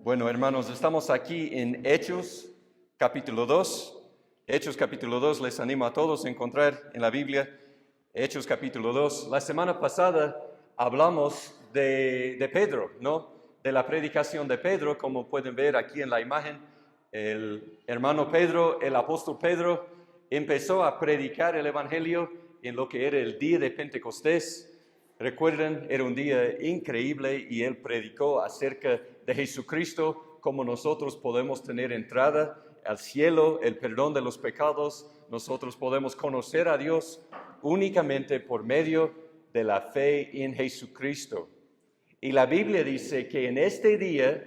Bueno, hermanos, estamos aquí en Hechos, capítulo 2. Hechos, capítulo 2, les animo a todos a encontrar en la Biblia Hechos, capítulo 2. La semana pasada hablamos de Pedro, ¿no? De la predicación de Pedro, como pueden ver aquí en la imagen. El hermano Pedro, el apóstol Pedro, empezó a predicar el Evangelio en lo que era el día de Pentecostés. Recuerden, era un día increíble y él predicó acerca de Jesucristo, cómo nosotros podemos tener entrada al cielo, el perdón de los pecados. Nosotros podemos conocer a Dios únicamente por medio de la fe en Jesucristo. Y la Biblia dice que en este día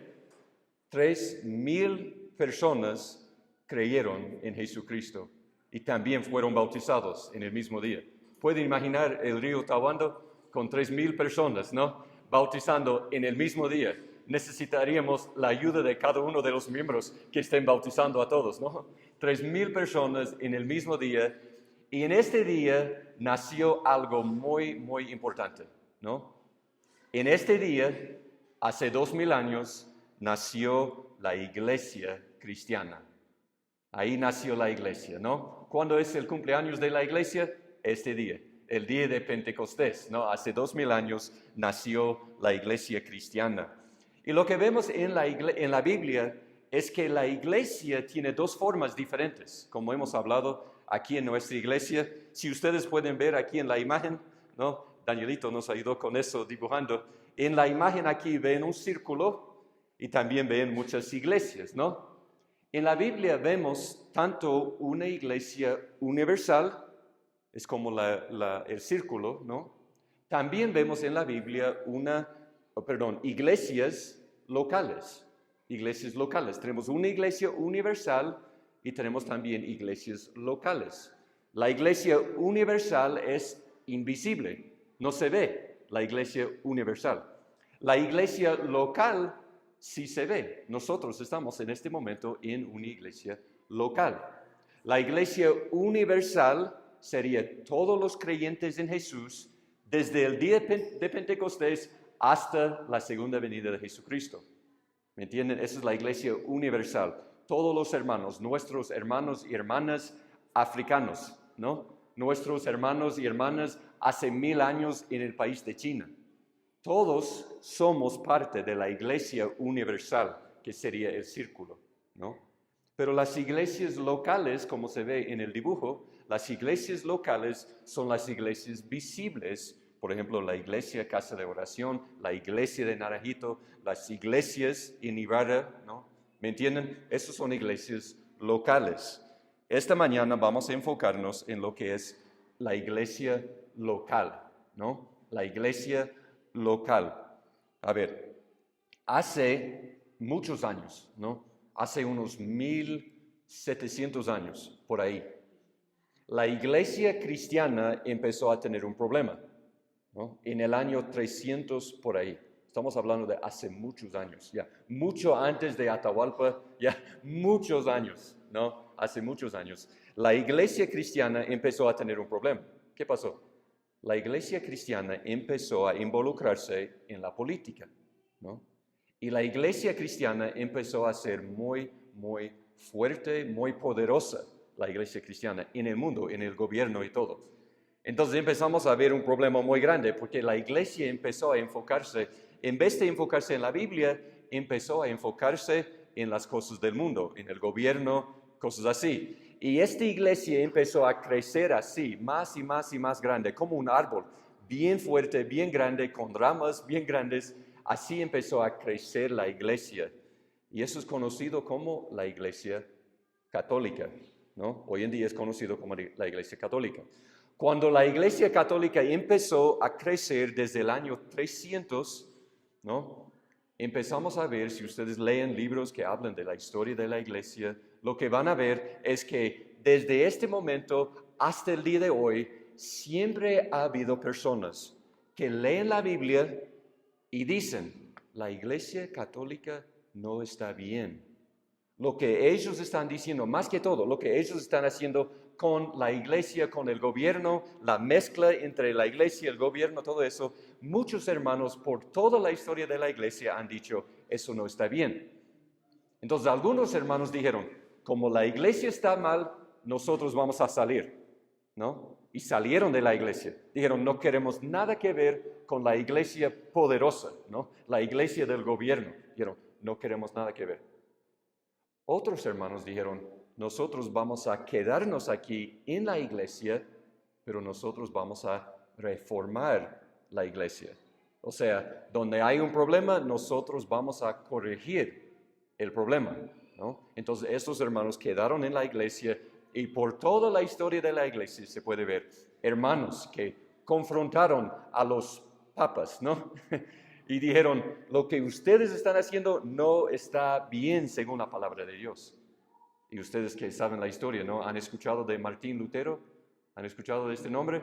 3,000 personas creyeron en Jesucristo y también fueron bautizados en el mismo día. ¿Pueden imaginar el río Tahuando con 3,000 personas, ¿no? Bautizando en el mismo día? Necesitaríamos la ayuda de cada uno de los miembros que estén bautizando a todos, ¿no? 3,000 personas en el mismo día. Y en este día nació algo muy, muy importante, ¿no? En este día, hace 2,000 años, nació la iglesia cristiana. Ahí nació la iglesia, ¿no? ¿Cuándo es el cumpleaños de la iglesia? Este día, el día de Pentecostés, ¿no? Hace 2,000 años nació la iglesia cristiana. Y lo que vemos en la Biblia es que la iglesia tiene dos formas diferentes, como hemos hablado aquí en nuestra iglesia. Si ustedes pueden ver aquí en la imagen, ¿no? Danielito nos ayudó con eso dibujando. En la imagen aquí ven un círculo y también ven muchas iglesias, ¿no? En la Biblia vemos tanto una iglesia universal, es como el círculo, ¿no? También vemos en la Biblia iglesias locales. Iglesias locales. Tenemos una iglesia universal y tenemos también iglesias locales. La iglesia universal es invisible, no se ve la iglesia universal. La iglesia local sí se ve. Nosotros estamos en este momento en una iglesia local. La iglesia universal sería todos los creyentes en Jesús desde el día de Pentecostés hasta la segunda venida de Jesucristo. ¿Me entienden? Esa es la iglesia universal. Todos los hermanos, nuestros hermanos y hermanas africanos, ¿no? Nuestros hermanos y hermanas hace 1,000 años en el país de China. Todos somos parte de la iglesia universal, que sería el círculo, ¿no? Pero las iglesias locales, como se ve en el dibujo, las iglesias locales son las iglesias visibles. Por ejemplo, la iglesia Casa de Oración, la iglesia de Naranjito, las iglesias en Ibarra, ¿no? ¿Me entienden? Esas son iglesias locales. Esta mañana vamos a enfocarnos en lo que es la iglesia local, ¿no? La iglesia local. A ver, hace muchos años, ¿no? Hace unos 1,700 años, por ahí, la iglesia cristiana empezó a tener un problema, ¿no? En el año 300 por ahí. Estamos hablando de hace muchos años, ya. Mucho antes de Atahualpa, ya muchos años, ¿no? Hace muchos años. La iglesia cristiana empezó a tener un problema. ¿Qué pasó? La iglesia cristiana empezó a involucrarse en la política, ¿no? Y la iglesia cristiana empezó a ser muy, muy fuerte, muy poderosa, la iglesia cristiana, en el mundo, en el gobierno y todo. Entonces empezamos a ver un problema muy grande, porque la iglesia empezó a enfocarse, en vez de enfocarse en la Biblia, empezó a enfocarse en las cosas del mundo, en el gobierno, cosas así. Y esta iglesia empezó a crecer así, más y más y más grande, como un árbol, bien fuerte, bien grande, con ramas bien grandes. Así empezó a crecer la iglesia. Y eso es conocido como la iglesia católica, ¿no? Hoy en día es conocido como la iglesia católica. Cuando la iglesia católica empezó a crecer desde el año 300, ¿no? Empezamos a ver, si ustedes leen libros que hablan de la historia de la iglesia, lo que van a ver es que desde este momento hasta el día de hoy, siempre ha habido personas que leen la Biblia y dicen, la iglesia católica no está bien. Lo que ellos están diciendo, más que todo, lo que ellos están haciendo con la iglesia, con el gobierno, la mezcla entre la iglesia y el gobierno, todo eso, muchos hermanos por toda la historia de la iglesia han dicho, eso no está bien. Entonces algunos hermanos dijeron, como la iglesia está mal, nosotros vamos a salir, ¿no? Y salieron de la iglesia. Dijeron, no queremos nada que ver con la iglesia poderosa, ¿no? La iglesia del gobierno. Dijeron, no queremos nada que ver. Otros hermanos dijeron, nosotros vamos a quedarnos aquí en la iglesia, pero nosotros vamos a reformar la iglesia. O sea, donde hay un problema, nosotros vamos a corregir el problema, ¿no? Entonces, estos hermanos quedaron en la iglesia y por toda la historia de la iglesia se puede ver hermanos que confrontaron a los papas, ¿no? Y dijeron, lo que ustedes están haciendo no está bien según la palabra de Dios. Y ustedes que saben la historia, ¿no? ¿Han escuchado de Martín Lutero? ¿Han escuchado de este nombre?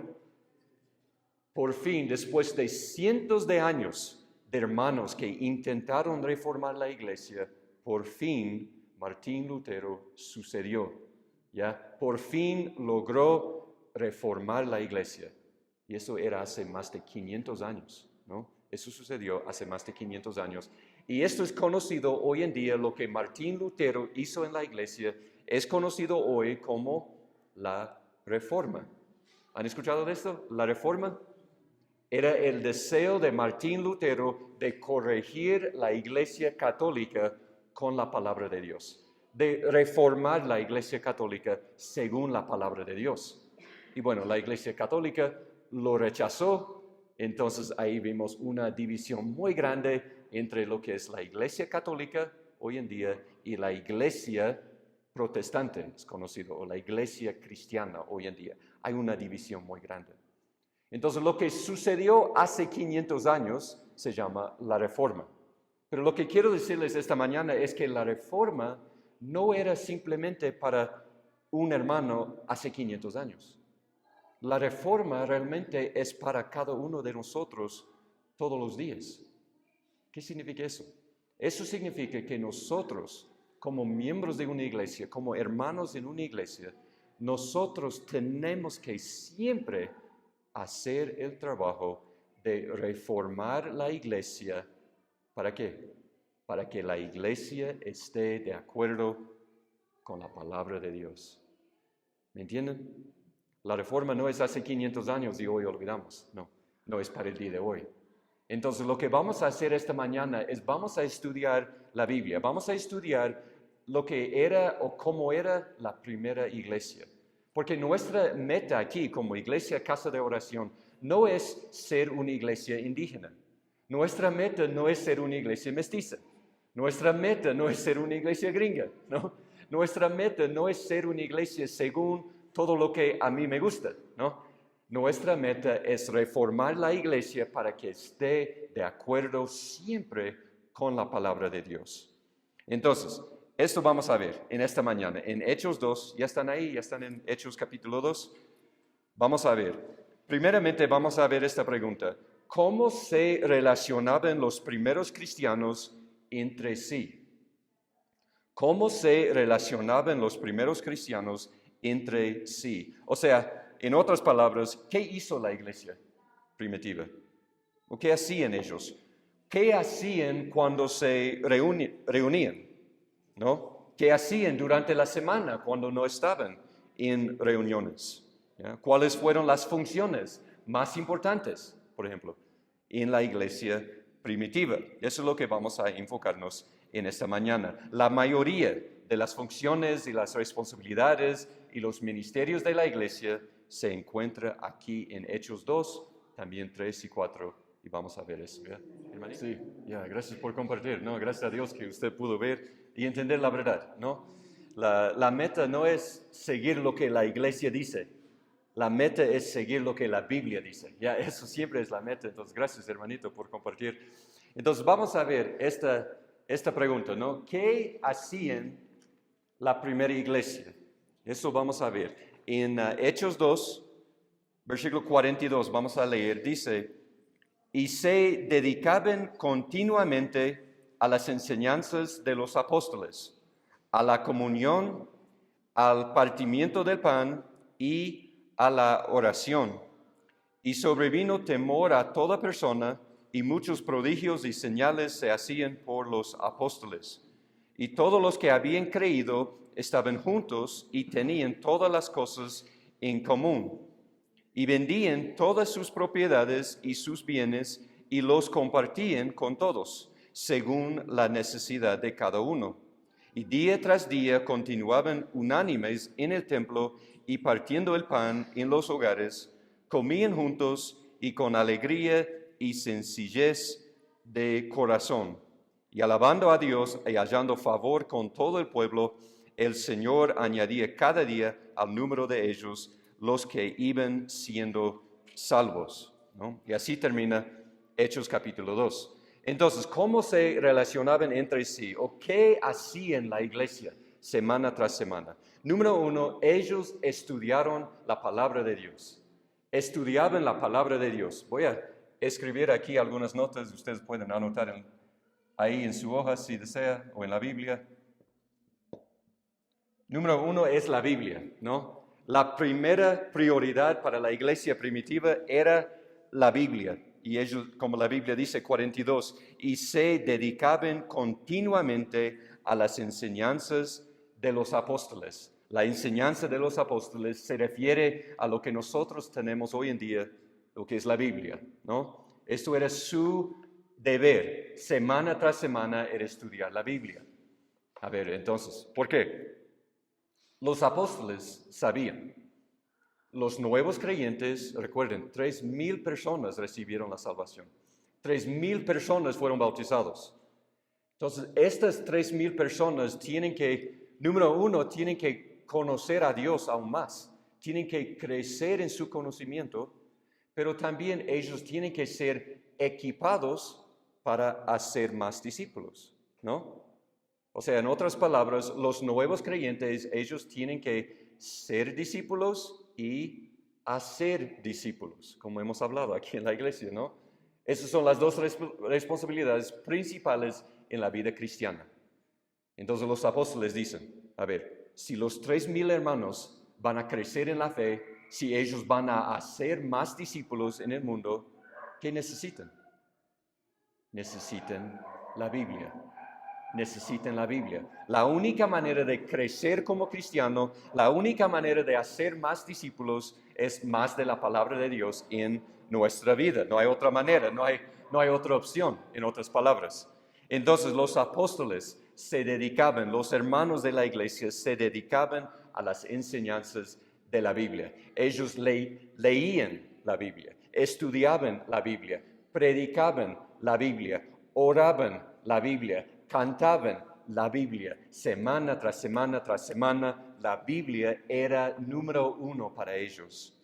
Por fin, después de cientos de años de hermanos que intentaron reformar la iglesia, por fin Martín Lutero sucedió, ¿ya? Por fin logró reformar la iglesia. Y eso era hace más de 500 años, ¿no? Eso sucedió hace más de 500 años. Y esto es conocido hoy en día, lo que Martín Lutero hizo en la iglesia, es conocido hoy como la Reforma. ¿Han escuchado de esto? La Reforma era el deseo de Martín Lutero de corregir la iglesia católica con la palabra de Dios, de reformar la iglesia católica según la palabra de Dios. Y bueno, la iglesia católica lo rechazó. Entonces ahí vimos una división muy grande entre lo que es la iglesia católica hoy en día y la iglesia protestante, es conocido, o la iglesia cristiana hoy en día. Hay una división muy grande. Entonces lo que sucedió hace 500 años se llama la Reforma. Pero lo que quiero decirles esta mañana es que la Reforma no era simplemente para un hermano hace 500 años. La Reforma realmente es para cada uno de nosotros todos los días. ¿Qué significa eso? Eso significa que nosotros, como miembros de una iglesia, como hermanos en una iglesia, nosotros tenemos que siempre hacer el trabajo de reformar la iglesia. ¿Para qué? Para que la iglesia esté de acuerdo con la palabra de Dios. ¿Me entienden? La Reforma no es hace 500 años y hoy olvidamos. No es para el día de hoy. Entonces lo que vamos a hacer esta mañana es vamos a estudiar la Biblia. Vamos a estudiar lo que era o cómo era la primera iglesia. Porque nuestra meta aquí como iglesia Casa de Oración no es ser una iglesia indígena. Nuestra meta no es ser una iglesia mestiza. Nuestra meta no es ser una iglesia gringa, ¿no? Nuestra meta no es ser una iglesia según todo lo que a mí me gusta, ¿no? Nuestra meta es reformar la iglesia para que esté de acuerdo siempre con la palabra de Dios. Entonces, esto vamos a ver en esta mañana, en Hechos 2, ¿ya están ahí? ¿Ya están en Hechos capítulo 2? Vamos a ver. Primeramente vamos a ver esta pregunta. ¿Cómo se relacionaban los primeros cristianos entre sí? ¿Cómo se relacionaban los primeros cristianos entre sí? O sea, en otras palabras, ¿qué hizo la iglesia primitiva? ¿O qué hacían ellos? ¿Qué hacían cuando se reunían? ¿No? ¿Qué hacían durante la semana cuando no estaban en reuniones? ¿Ya? ¿Cuáles fueron las funciones más importantes, por ejemplo, en la iglesia primitiva? Eso es lo que vamos a enfocarnos en esta mañana. La mayoría de las funciones y las responsabilidades y los ministerios de la iglesia se encuentra aquí en Hechos 2, también 3 y 4, y vamos a ver eso. ¿Ya? Sí, gracias por compartir, ¿no? Gracias a Dios que usted pudo ver y entender la verdad, ¿no? La meta no es seguir lo que la iglesia dice, la meta es seguir lo que la Biblia dice, ya, eso siempre es la meta. Entonces, gracias hermanito por compartir. Entonces, vamos a ver esta pregunta, ¿no? ¿Qué hacían la primera iglesia? Eso vamos a ver. En Hechos 2, versículo 42, vamos a leer, dice, y se dedicaban continuamente a las enseñanzas de los apóstoles, a la comunión, al partimiento del pan y a la oración. Y sobrevino temor a toda persona, y muchos prodigios y señales se hacían por los apóstoles. y todos los que habían creído estaban juntos y tenían todas las cosas en común, y vendían todas sus propiedades y sus bienes y los compartían con todos, según la necesidad de cada uno. Y día tras día continuaban unánimes en el templo y partiendo el pan en los hogares, comían juntos y con alegría y sencillez de corazón, y alabando a Dios y hallando favor con todo el pueblo, el Señor añadía cada día al número de ellos los que iban siendo salvos, ¿no? Y así termina Hechos capítulo 2. Entonces, ¿cómo se relacionaban entre sí o qué hacían la iglesia semana tras semana? Número uno, ellos estudiaron la palabra de Dios. Estudiaban la palabra de Dios. Voy a escribir aquí algunas notas, ustedes pueden anotar ahí en su hoja si desea o en la Biblia. Número uno es la Biblia, ¿no? La primera prioridad para la iglesia primitiva era la Biblia. Y ellos, como la Biblia dice, 42, y se dedicaban continuamente a las enseñanzas de los apóstoles. La enseñanza de los apóstoles se refiere a lo que nosotros tenemos hoy en día, lo que es la Biblia, ¿no? Esto era su deber, semana tras semana, era estudiar la Biblia. A ver, entonces, ¿por qué? Los apóstoles sabían. Los nuevos creyentes, recuerden, 3,000 personas recibieron la salvación. 3,000 personas fueron bautizados. Entonces, estas 3,000 personas tienen que, número uno, tienen que conocer a Dios aún más. Tienen que crecer en su conocimiento, pero también ellos tienen que ser equipados para hacer más discípulos, ¿no? O sea, en otras palabras, los nuevos creyentes, ellos tienen que ser discípulos y hacer discípulos, como hemos hablado aquí en la iglesia, ¿no? Esas son las dos responsabilidades principales en la vida cristiana. Entonces los apóstoles dicen, a ver, si los 3,000 hermanos van a crecer en la fe, si ellos van a hacer más discípulos en el mundo, ¿qué necesitan? Necesitan la Biblia. Necesitan la Biblia. La única manera de crecer como cristiano, la única manera de hacer más discípulos es más de la palabra de Dios en nuestra vida. No hay otra manera, no hay otra opción, en otras palabras. Entonces los apóstoles se dedicaban, los hermanos de la iglesia se dedicaban a las enseñanzas de la Biblia. Ellos leían la Biblia, estudiaban la Biblia, predicaban la Biblia, oraban la Biblia, cantaban la Biblia, semana tras semana tras semana, la Biblia era número uno para ellos.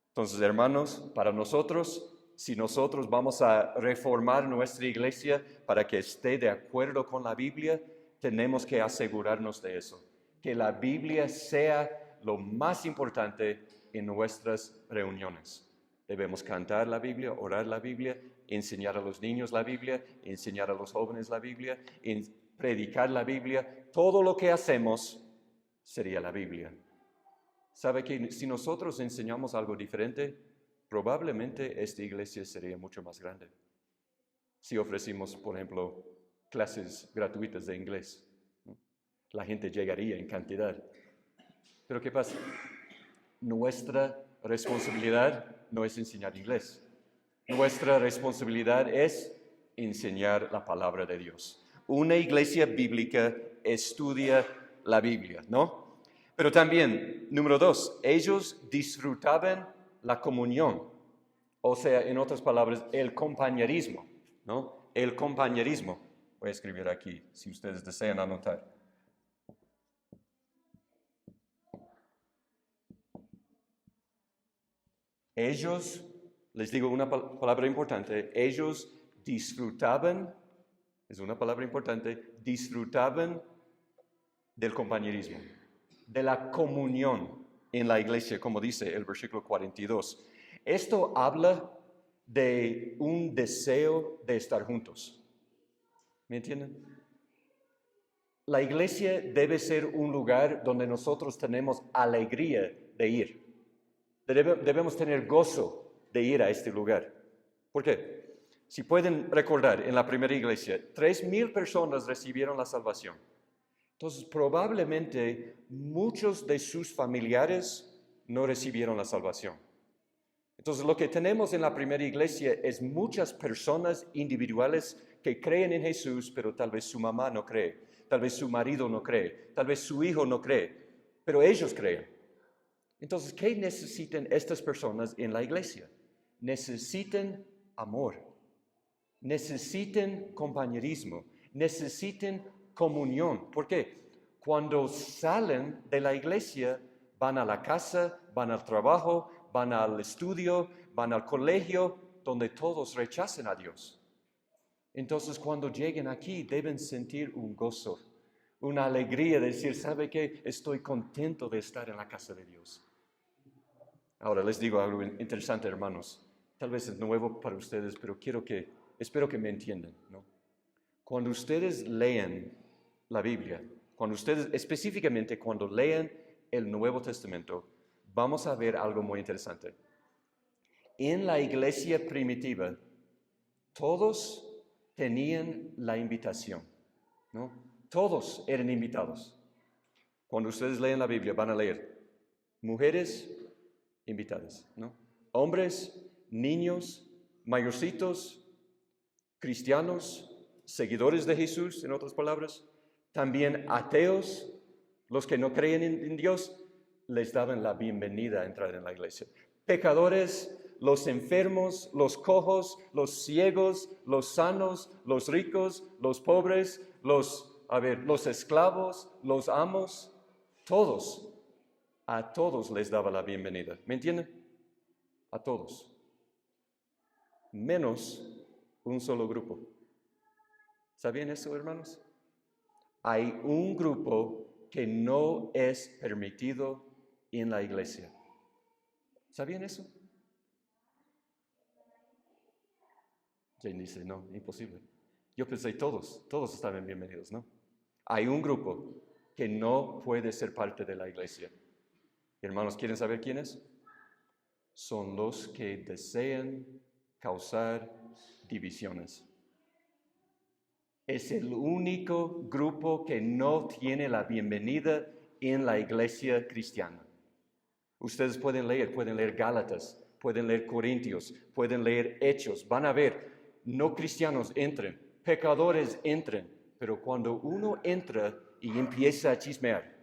Entonces, hermanos, para nosotros, si nosotros vamos a reformar nuestra iglesia para que esté de acuerdo con la Biblia, tenemos que asegurarnos de eso, que la Biblia sea lo más importante en nuestras reuniones. Debemos cantar la Biblia, orar la Biblia, enseñar a los niños la Biblia, enseñar a los jóvenes la Biblia, predicar la Biblia. Todo lo que hacemos sería la Biblia. ¿Sabe que si nosotros enseñamos algo diferente, probablemente esta iglesia sería mucho más grande? Si ofrecimos, por ejemplo, clases gratuitas de inglés, ¿no? La gente llegaría en cantidad. Pero ¿qué pasa? Nuestra responsabilidad no es enseñar inglés. Nuestra responsabilidad es enseñar la palabra de Dios. Una iglesia bíblica estudia la Biblia, ¿no? Pero también, número 2, ellos disfrutaban la comunión. O sea, en otras palabras, el compañerismo, ¿no? El compañerismo. Voy a escribir aquí, si ustedes desean anotar. Ellos, les digo una palabra importante, ellos disfrutaban, es una palabra importante, disfrutaban del compañerismo, de la comunión en la iglesia, como dice el versículo 42. Esto habla de un deseo de estar juntos. ¿Me entienden? La iglesia debe ser un lugar donde nosotros tenemos alegría de ir. Debemos tener gozo de ir a este lugar. ¿Por qué? Si pueden recordar, en la primera iglesia, 3,000 personas recibieron la salvación. Entonces, probablemente muchos de sus familiares no recibieron la salvación. Entonces, lo que tenemos en la primera iglesia es muchas personas individuales que creen en Jesús, pero tal vez su mamá no cree, tal vez su marido no cree, tal vez su hijo no cree, pero ellos creen. Entonces, ¿qué necesitan estas personas en la iglesia? Necesitan amor, necesitan compañerismo, necesitan comunión. ¿Por qué? Cuando salen de la iglesia, van a la casa, van al trabajo, van al estudio, van al colegio, donde todos rechazan a Dios. Entonces, cuando lleguen aquí, deben sentir un gozo, una alegría de decir, ¿sabe qué? Estoy contento de estar en la casa de Dios. Ahora, les digo algo interesante, hermanos. Tal vez es nuevo para ustedes, pero espero que me entiendan, ¿no? Cuando ustedes leen la Biblia, específicamente cuando leen el Nuevo Testamento, vamos a ver algo muy interesante. En la iglesia primitiva, todos tenían la invitación, ¿no? Todos eran invitados. Cuando ustedes leen la Biblia, van a leer mujeres invitadas, ¿no? Hombres, niños, mayorcitos, cristianos, seguidores de Jesús, en otras palabras, también ateos, los que no creen en Dios, les daban la bienvenida a entrar en la iglesia. Pecadores, los enfermos, los cojos, los ciegos, los sanos, los ricos, los pobres, los esclavos, los amos, a todos les daba la bienvenida. ¿Me entienden? A todos. Menos un solo grupo. ¿Sabían eso, hermanos? Hay un grupo que no es permitido en la iglesia. ¿Sabían eso? Jane dice, no, imposible. Yo pensé, todos estaban bienvenidos, ¿no? Hay un grupo que no puede ser parte de la iglesia. Hermanos, ¿quieren saber quién es? Son los que desean causar divisiones. Es el único grupo que no tiene la bienvenida en la iglesia cristiana. Ustedes pueden leer Gálatas, pueden leer Corintios, pueden leer Hechos. Van a ver, no cristianos entren, pecadores entren, pero cuando uno entra y empieza a chismear,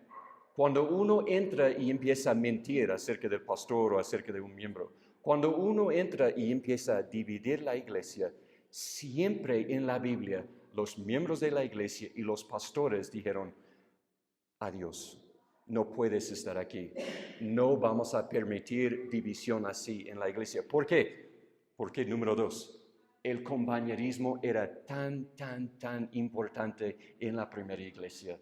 cuando uno entra y empieza a mentir acerca del pastor o acerca de un miembro, cuando uno entra y empieza a dividir la iglesia, siempre en la Biblia los miembros de la iglesia y los pastores dijeron, adiós, no puedes estar aquí, no vamos a permitir división así en la iglesia. ¿Por qué? Porque número 2, el compañerismo era tan importante en la primera iglesia.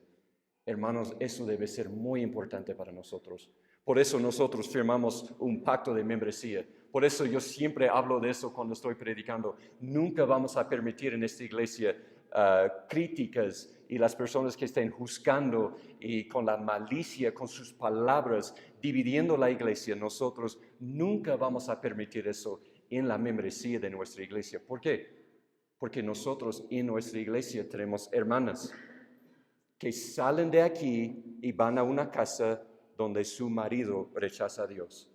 Hermanos, eso debe ser muy importante para nosotros. Por eso nosotros firmamos un pacto de membresía. Por eso yo siempre hablo de eso cuando estoy predicando. Nunca vamos a permitir en esta iglesia críticas y las personas que estén juzgando y con la malicia, con sus palabras, dividiendo la iglesia. Nosotros nunca vamos a permitir eso en la membresía de nuestra iglesia. ¿Por qué? Porque nosotros en nuestra iglesia tenemos hermanas que salen de aquí y van a una casa donde su marido rechaza a Dios.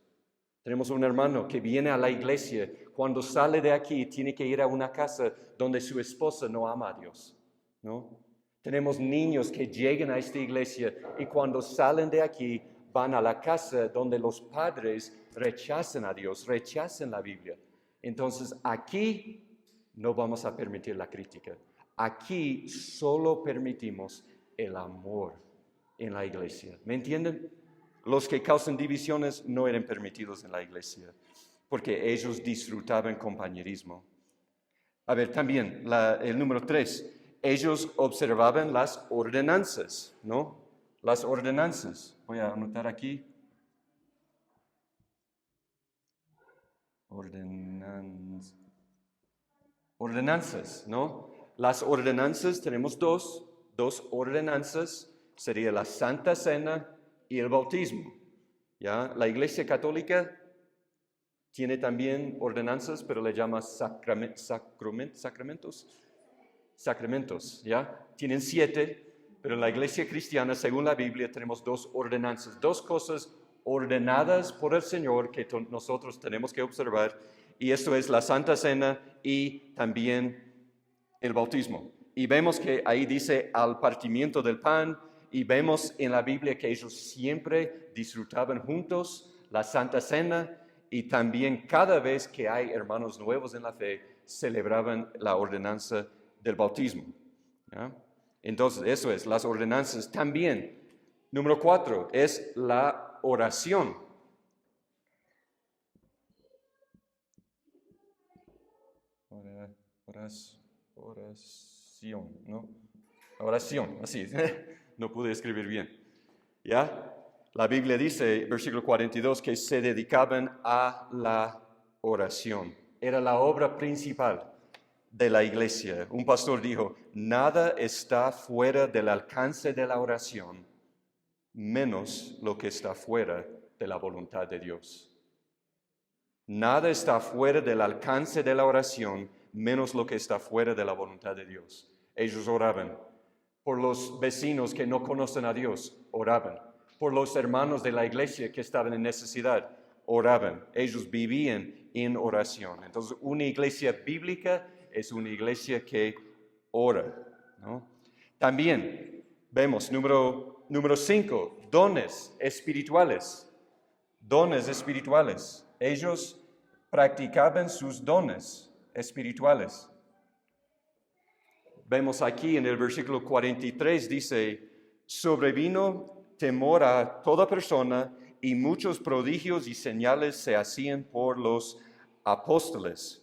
Tenemos un hermano que viene a la iglesia, cuando sale de aquí tiene que ir a una casa donde su esposa no ama a Dios, ¿no? Tenemos niños que llegan a esta iglesia y cuando salen de aquí van a la casa donde los padres rechazan a Dios, rechazan la Biblia. Entonces aquí no vamos a permitir la crítica. Aquí solo permitimos el amor en la iglesia. ¿Me entienden? Los que causan divisiones no eran permitidos en la iglesia, porque ellos disfrutaban compañerismo. A ver, también el número 3, ellos observaban las ordenanzas, ¿no? Las ordenanzas. Voy a anotar aquí. Ordenanzas, ¿no? Las ordenanzas, tenemos dos ordenanzas, sería la Santa Cena y el bautismo. ¿Ya? La Iglesia Católica tiene también ordenanzas, pero le llama sacramentos. Sacramentos, ¿ya? Tienen 7, Pero en la iglesia cristiana, según la Biblia, tenemos dos ordenanzas, dos cosas ordenadas por el Señor que nosotros tenemos que observar, y esto es la Santa Cena y también el bautismo. Y vemos que ahí dice al partimiento del pan, y vemos en la Biblia que ellos siempre disfrutaban juntos la Santa Cena, y también cada vez que hay hermanos nuevos en la fe, celebraban la ordenanza del bautismo. ¿Ya? Entonces, eso es, las ordenanzas también. Número 4 es la oración. Oración, ¿no? Oración, así, no pude escribir bien. ¿Ya? La Biblia dice, versículo 42, que se dedicaban a la oración. Era la obra principal de la iglesia. Un pastor dijo, nada está fuera del alcance de la oración, menos lo que está fuera de la voluntad de Dios. Nada está fuera del alcance de la oración, menos lo que está fuera de la voluntad de Dios. Ellos oraban. Por los vecinos que no conocen a Dios, oraban. Por los hermanos de la iglesia que estaban en necesidad, oraban. Ellos vivían en oración. Entonces, una iglesia bíblica es una iglesia que ora, ¿no? También vemos, número 5, dones espirituales. Dones espirituales. Ellos practicaban sus dones espirituales. Vemos aquí en el versículo 43, dice, sobrevino temor a toda persona y muchos prodigios y señales se hacían por los apóstoles.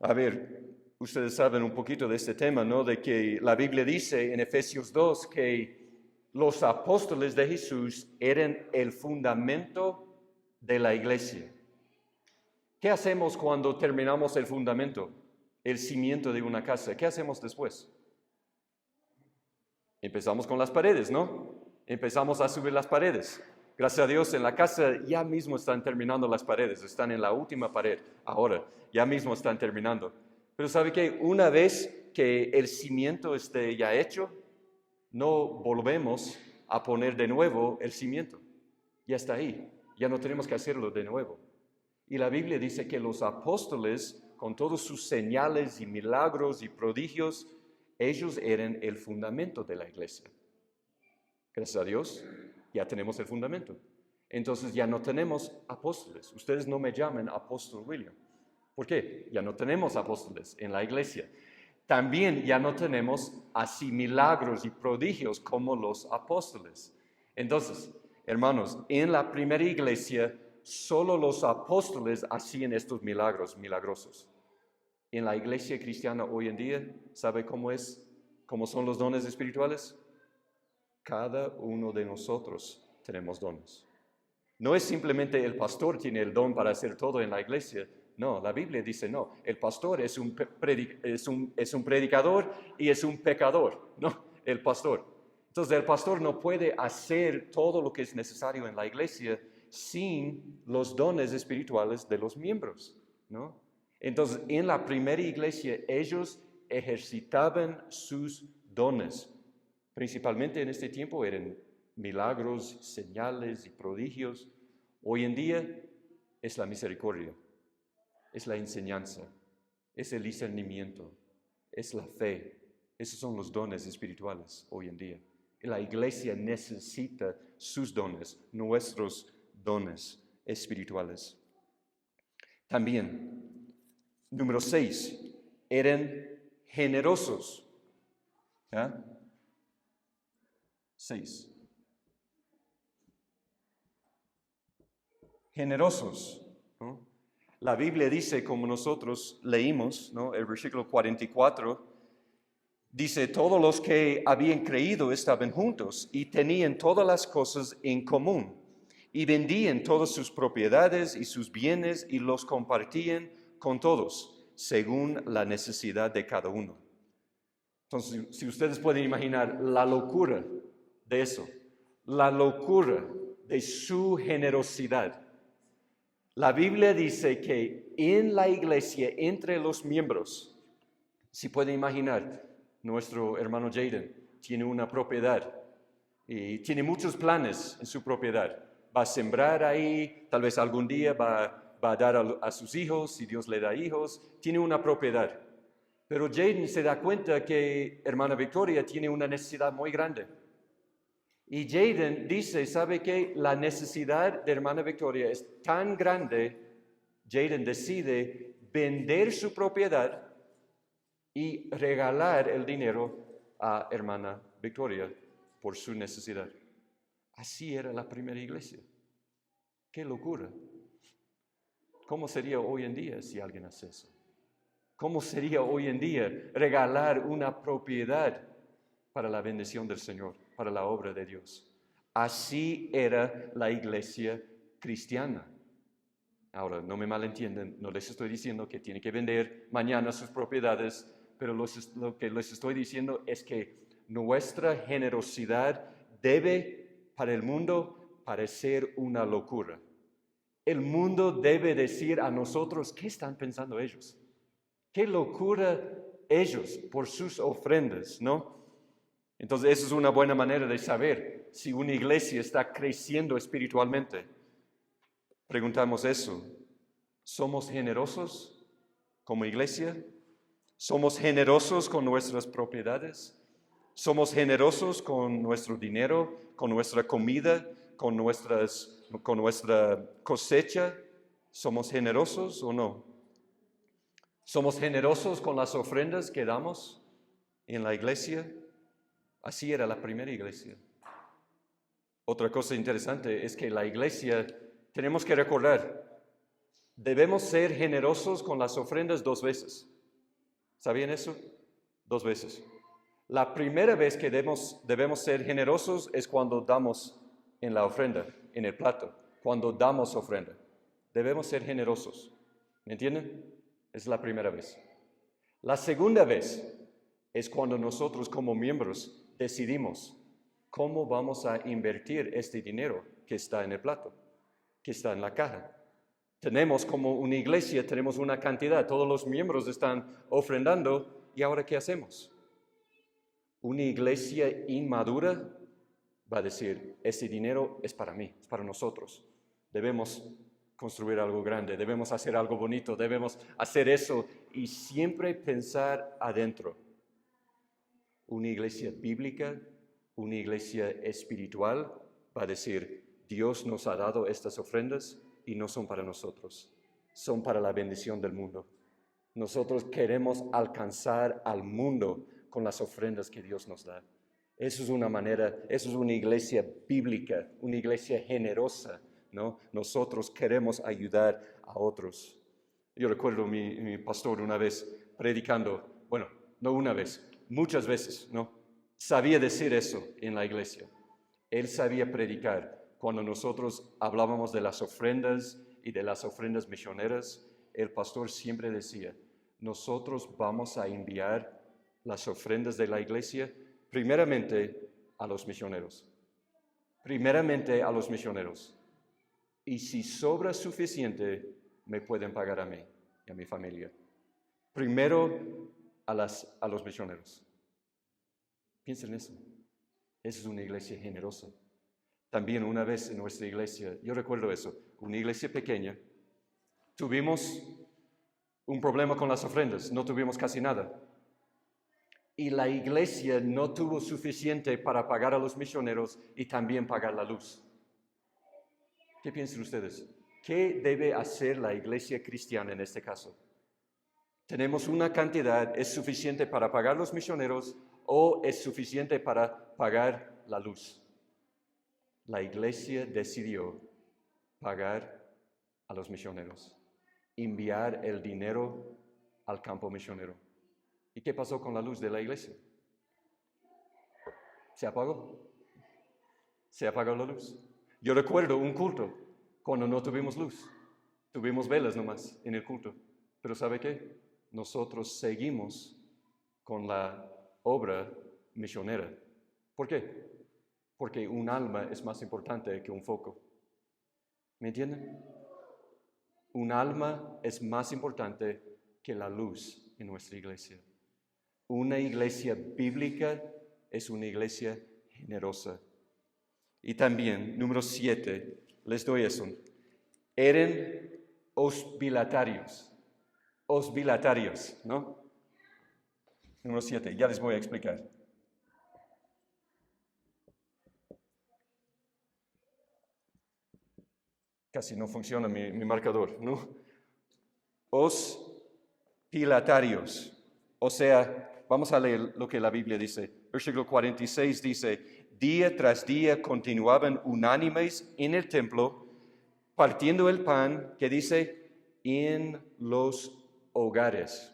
A ver, ustedes saben un poquito de este tema, ¿no? De que la Biblia dice en Efesios 2 que los apóstoles de Jesús eran el fundamento de la iglesia. ¿Qué hacemos cuando terminamos el fundamento, el cimiento de una casa? ¿Qué hacemos después? Empezamos con las paredes, ¿no? Empezamos a subir las paredes. Gracias a Dios, en la casa ya mismo están terminando las paredes, están en la última pared ahora, ya mismo están terminando. Pero ¿sabe qué? Una vez que el cimiento esté ya hecho, no volvemos a poner de nuevo el cimiento. Ya está ahí, ya no tenemos que hacerlo de nuevo. Y la Biblia dice que los apóstoles, con todos sus señales y milagros y prodigios, ellos eran el fundamento de la iglesia. Gracias a Dios, ya tenemos el fundamento. Entonces ya no tenemos apóstoles. Ustedes no me llaman apóstol William. ¿Por qué? Ya no tenemos apóstoles en la iglesia. También ya no tenemos así milagros y prodigios como los apóstoles. Entonces, hermanos, en la primera iglesia solo los apóstoles hacían estos milagros milagrosos. En la iglesia cristiana hoy en día, ¿sabe cómo es? ¿Cómo son los dones espirituales? Cada uno de nosotros tenemos dones. No es simplemente el pastor tiene el don para hacer todo en la iglesia. No, la Biblia dice no. El pastor es un predicador y es un pecador. No, el pastor. Entonces el pastor no puede hacer todo lo que es necesario en la iglesia sin los dones espirituales de los miembros, ¿no? Entonces en la primera iglesia ellos ejercitaban sus dones. Principalmente en este tiempo eran milagros, señales y prodigios. Hoy en día es la misericordia, es la enseñanza, es el discernimiento, es la fe. Esos son los dones espirituales hoy en día. La iglesia necesita sus dones, nuestros dones espirituales. También, número 6, eran generosos. ¿Ya? 6. Generosos, ¿no? La Biblia dice, como nosotros leímos, ¿no? El versículo 44, dice, todos los que habían creído estaban juntos y tenían todas las cosas en común y vendían todas sus propiedades y sus bienes y los compartían con todos, según la necesidad de cada uno. Entonces, si ustedes pueden imaginar la locura de eso, la locura de su generosidad. La Biblia dice que en la iglesia, entre los miembros, si pueden imaginar, nuestro hermano Jaden tiene una propiedad y tiene muchos planes en su propiedad. Va a sembrar ahí, tal vez algún día va a dar a sus hijos, si Dios le da hijos, tiene una propiedad. Pero Jaden se da cuenta que hermana Victoria tiene una necesidad muy grande. Y Jaden dice, ¿sabe qué? La necesidad de hermana Victoria es tan grande, Jaden decide vender su propiedad y regalar el dinero a hermana Victoria por su necesidad. Así era la primera iglesia. ¡Qué locura! ¿Cómo sería hoy en día si alguien hace eso? ¿Cómo sería hoy en día regalar una propiedad para la bendición del Señor, para la obra de Dios? Así era la iglesia cristiana. Ahora, no me malentienden, no les estoy diciendo que tienen que vender mañana sus propiedades, pero lo que les estoy diciendo es que nuestra generosidad debe para el mundo parecer una locura. El mundo debe decir a nosotros, ¿qué están pensando ellos? ¡Qué locura ellos por sus ofrendas!, ¿no? Entonces, esa es una buena manera de saber si una iglesia está creciendo espiritualmente. Preguntamos eso. ¿Somos generosos como iglesia? ¿Somos generosos con nuestras propiedades? ¿Somos generosos con nuestro dinero, con nuestra comida, con nuestra cosecha? ¿Somos generosos o no? ¿Somos generosos con las ofrendas que damos en la iglesia? Así era la primera iglesia. Otra cosa interesante es que la iglesia, tenemos que recordar, debemos ser generosos con las ofrendas 2 veces. ¿Sabían eso? 2 veces. La primera vez que debemos ser generosos es cuando damos en la ofrenda, en el plato, cuando damos ofrenda. Debemos ser generosos. ¿Me entienden? Es la primera vez. La segunda vez es cuando nosotros como miembros decidimos cómo vamos a invertir este dinero que está en el plato, que está en la caja. Tenemos como una iglesia, tenemos una cantidad, todos los miembros están ofrendando, ¿y ahora qué hacemos? Una iglesia inmadura va a decir, ese dinero es para mí, es para nosotros. Debemos construir algo grande, debemos hacer algo bonito, debemos hacer eso y siempre pensar adentro. Una iglesia bíblica, una iglesia espiritual va a decir, Dios nos ha dado estas ofrendas y no son para nosotros, son para la bendición del mundo. Nosotros queremos alcanzar al mundo con las ofrendas que Dios nos da. Eso es una manera, eso es una iglesia bíblica, una iglesia generosa, ¿no? Nosotros queremos ayudar a otros. Yo recuerdo mi pastor una vez predicando, bueno, no una vez, muchas veces, ¿no? Sabía decir eso en la iglesia. Él sabía predicar. Cuando nosotros hablábamos de las ofrendas y de las ofrendas misioneras, el pastor siempre decía, nosotros vamos a enviar las ofrendas de la iglesia primeramente a los misioneros. Primeramente a los misioneros. Y si sobra suficiente, me pueden pagar a mí y a mi familia. Primero a los misioneros. Piensen en eso. Esa es una iglesia generosa. También una vez en nuestra iglesia, yo recuerdo eso, una iglesia pequeña, tuvimos un problema con las ofrendas, no tuvimos casi nada. Y la iglesia no tuvo suficiente para pagar a los misioneros y también pagar la luz. ¿Qué piensan ustedes? ¿Qué debe hacer la iglesia cristiana en este caso? Tenemos una cantidad, ¿es suficiente para pagar los misioneros o es suficiente para pagar la luz? La iglesia decidió pagar a los misioneros, enviar el dinero al campo misionero. ¿Y qué pasó con la luz de la iglesia? ¿Se apagó? ¿Se apagó la luz? Yo recuerdo un culto cuando no tuvimos luz. Tuvimos velas nomás en el culto. Pero ¿sabe qué? Nosotros seguimos con la obra misionera. ¿Por qué? Porque un alma es más importante que un foco. ¿Me entienden? Un alma es más importante que la luz en nuestra iglesia. Una iglesia bíblica es una iglesia generosa. Y también, número 7, les doy eso. Eran hospitalarios. Hospitalarios, ¿no? Número 7, ya les voy a explicar. Casi no funciona mi marcador, ¿no? Hospitalarios. O sea, vamos a leer lo que la Biblia dice. Versículo 46 dice, día tras día continuaban unánimes en el templo, partiendo el pan, que dice, en los hogares.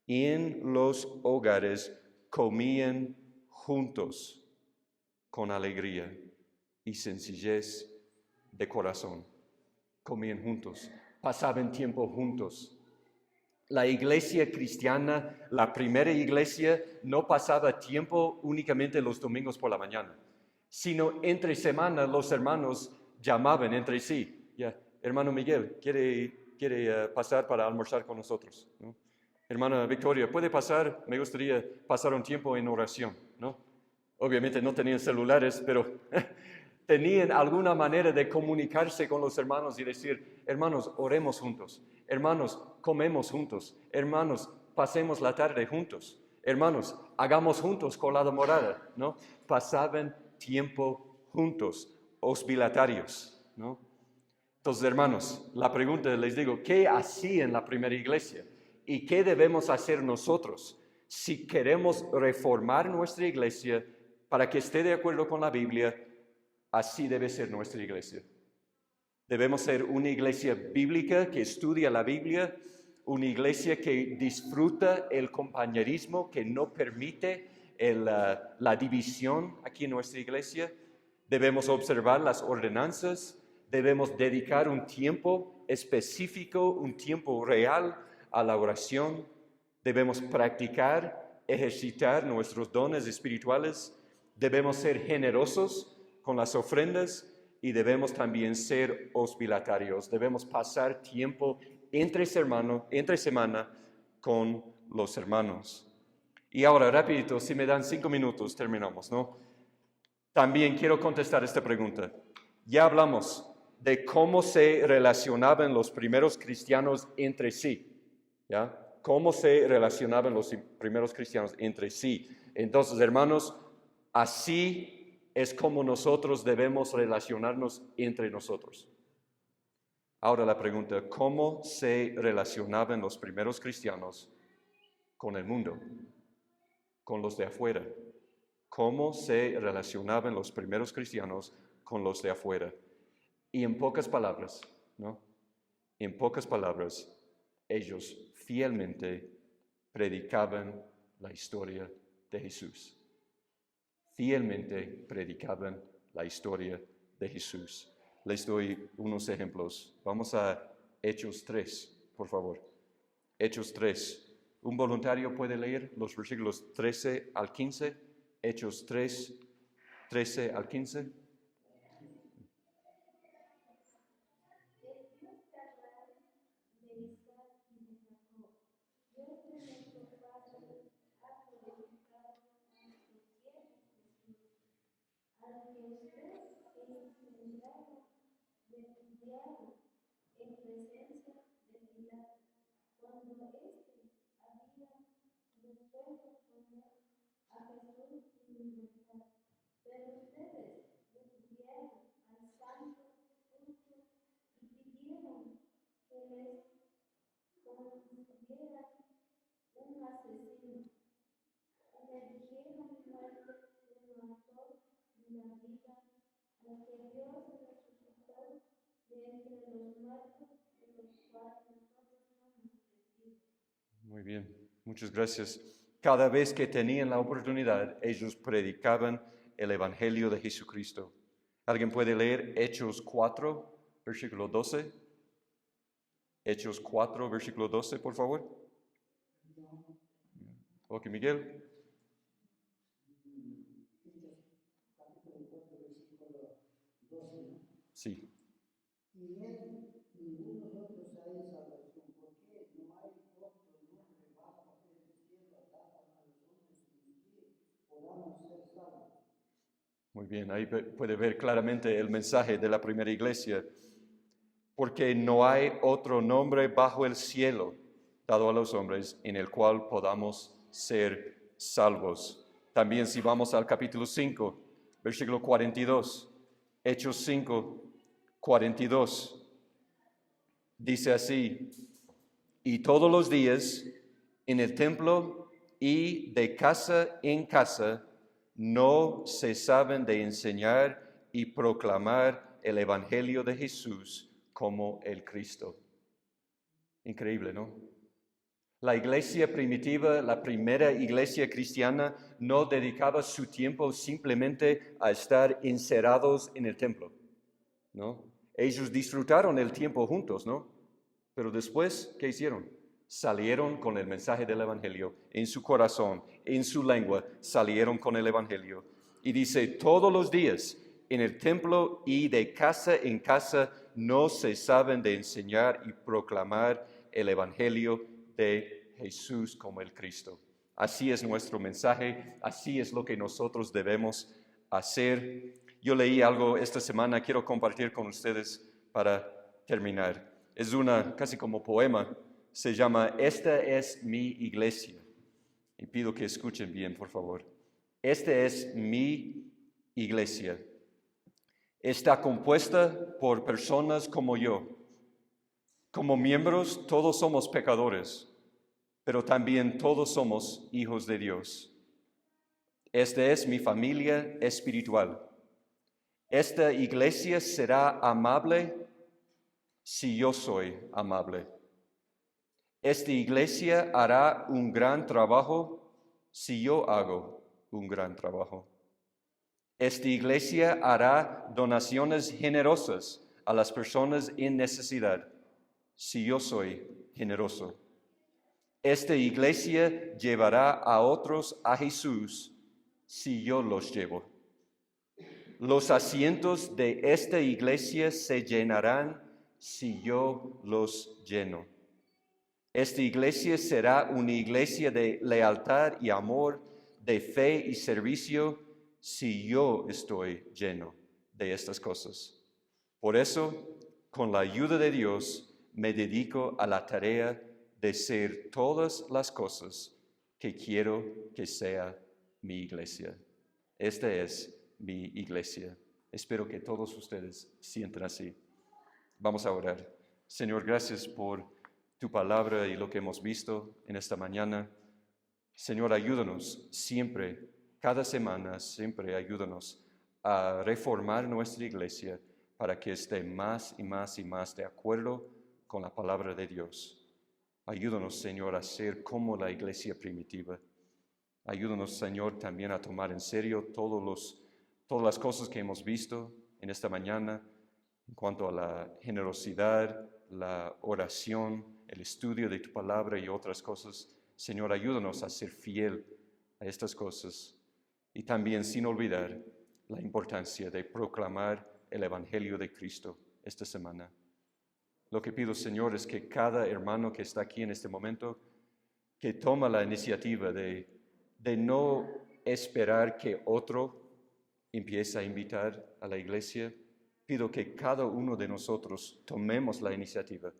En los hogares comían juntos con alegría y sencillez de corazón. Comían juntos, pasaban tiempo juntos. La iglesia cristiana, la primera iglesia, no pasaba tiempo únicamente los domingos por la mañana, sino entre semana los hermanos llamaban entre sí. Ya, hermano Miguel, ¿quiere pasar para almorzar con nosotros? ¿No? Hermana Victoria, ¿puede pasar? Me gustaría pasar un tiempo en oración, ¿no? Obviamente no tenían celulares, pero tenían alguna manera de comunicarse con los hermanos y decir, hermanos, oremos juntos, hermanos, comemos juntos, hermanos, pasemos la tarde juntos, hermanos, hagamos juntos colada morada, ¿no? Pasaban tiempo juntos, hospitalarios, ¿no? Entonces, hermanos, la pregunta les digo, ¿qué hacían la primera iglesia? ¿Y qué debemos hacer nosotros si queremos reformar nuestra iglesia para que esté de acuerdo con la Biblia? Así debe ser nuestra iglesia. Debemos ser una iglesia bíblica que estudia la Biblia, una iglesia que disfruta el compañerismo, que no permite la división aquí en nuestra iglesia. Debemos observar las ordenanzas, debemos dedicar un tiempo específico, un tiempo real a la oración. Debemos practicar, ejercitar nuestros dones espirituales. Debemos ser generosos con las ofrendas y debemos también ser hospitalarios. Debemos pasar tiempo entre semana con los hermanos. Y ahora, rapidito, si me dan 5 minutos, terminamos, ¿no? También quiero contestar esta pregunta. Ya hablamos de cómo se relacionaban los primeros cristianos entre sí, ¿ya? Cómo se relacionaban los primeros cristianos entre sí. Entonces, hermanos, así es como nosotros debemos relacionarnos entre nosotros. Ahora la pregunta, ¿cómo se relacionaban los primeros cristianos con el mundo, con los de afuera? ¿Cómo se relacionaban los primeros cristianos con los de afuera? Y en pocas palabras, ¿no? En pocas palabras, ellos fielmente predicaban la historia de Jesús. Fielmente predicaban la historia de Jesús. Les doy unos ejemplos. Vamos a Hechos 3, por favor. Hechos 3. ¿Un voluntario puede leer los versículos 13 al 15? Hechos 3, 13 al 15. Muy bien, muchas gracias. Cada vez que tenían la oportunidad, ellos predicaban el Evangelio de Jesucristo. ¿Alguien puede leer Hechos 4, versículo 12? Hechos 4, versículo 12, por favor. Ok, Miguel. Sí. Y en ninguno nosotros hay salvación, porque no hay otro nombre bajo el cielo dado a los hombres en que podamos Muy bien, ahí puede ver claramente el mensaje de la primera iglesia. Porque no hay otro nombre bajo el cielo dado a los hombres en el cual podamos ser salvos. También si vamos al capítulo 5, versículo 42, Hechos 5, 42, dice así: y todos los días en el templo y de casa en casa no cesaban de enseñar y proclamar el evangelio de Jesús como el Cristo. Increíble, ¿no? La iglesia primitiva, la primera iglesia cristiana, no dedicaba su tiempo simplemente a estar encerrados en el templo, ¿no? Ellos disfrutaron el tiempo juntos, ¿no? Pero después, ¿qué hicieron? Salieron con el mensaje del evangelio en su corazón, en su lengua, salieron con el evangelio. Y dice, todos los días en el templo y de casa en casa no cesaban de enseñar y proclamar el evangelio de Jesús como el Cristo. Así es nuestro mensaje, así es lo que nosotros debemos hacer. Yo leí algo esta semana, quiero compartir con ustedes para terminar. Es una casi como poema, se llama Esta es mi iglesia. Y pido que escuchen bien, por favor. Esta es mi iglesia. Está compuesta por personas como yo. Como miembros todos somos pecadores, pero también todos somos hijos de Dios. Esta es mi familia espiritual. Esta iglesia será amable si yo soy amable. Esta iglesia hará un gran trabajo si yo hago un gran trabajo. Esta iglesia hará donaciones generosas a las personas en necesidad si yo soy generoso. Esta iglesia llevará a otros a Jesús si yo los llevo. Los asientos de esta iglesia se llenarán si yo los lleno. Esta iglesia será una iglesia de lealtad y amor, de fe y servicio, si yo estoy lleno de estas cosas. Por eso, con la ayuda de Dios, me dedico a la tarea de ser todas las cosas que quiero que sea mi iglesia. Esta es mi iglesia. Espero que todos ustedes sientan así. Vamos a orar. Señor, gracias por tu palabra y lo que hemos visto en esta mañana. Señor, ayúdanos siempre, cada semana, siempre ayúdanos a reformar nuestra iglesia para que esté más y más y más de acuerdo con la palabra de Dios. Ayúdanos, Señor, a ser como la iglesia primitiva. Ayúdanos, Señor, también a tomar en serio todas las cosas que hemos visto en esta mañana en cuanto a la generosidad, la oración, el estudio de tu palabra y otras cosas. Señor, ayúdanos a ser fiel a estas cosas y también sin olvidar la importancia de proclamar el Evangelio de Cristo esta semana. Lo que pido, Señor, es que cada hermano que está aquí en este momento, que toma la iniciativa de no esperar que otro empiece a invitar a la iglesia, pido que cada uno de nosotros tomemos la iniciativa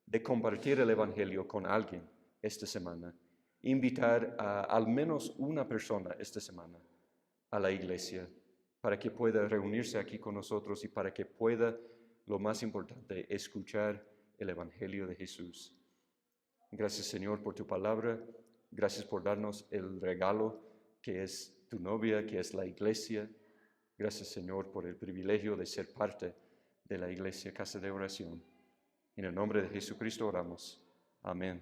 de compartir el Evangelio con alguien esta semana, invitar a al menos una persona esta semana a la iglesia para que pueda reunirse aquí con nosotros y para que pueda, lo más importante, escuchar el Evangelio de Jesús. Gracias, Señor, por tu palabra. Gracias por darnos el regalo que es tu novia, que es la iglesia. Gracias, Señor, por el privilegio de ser parte de la iglesia, casa de oración. En el nombre de Jesucristo oramos. Amén.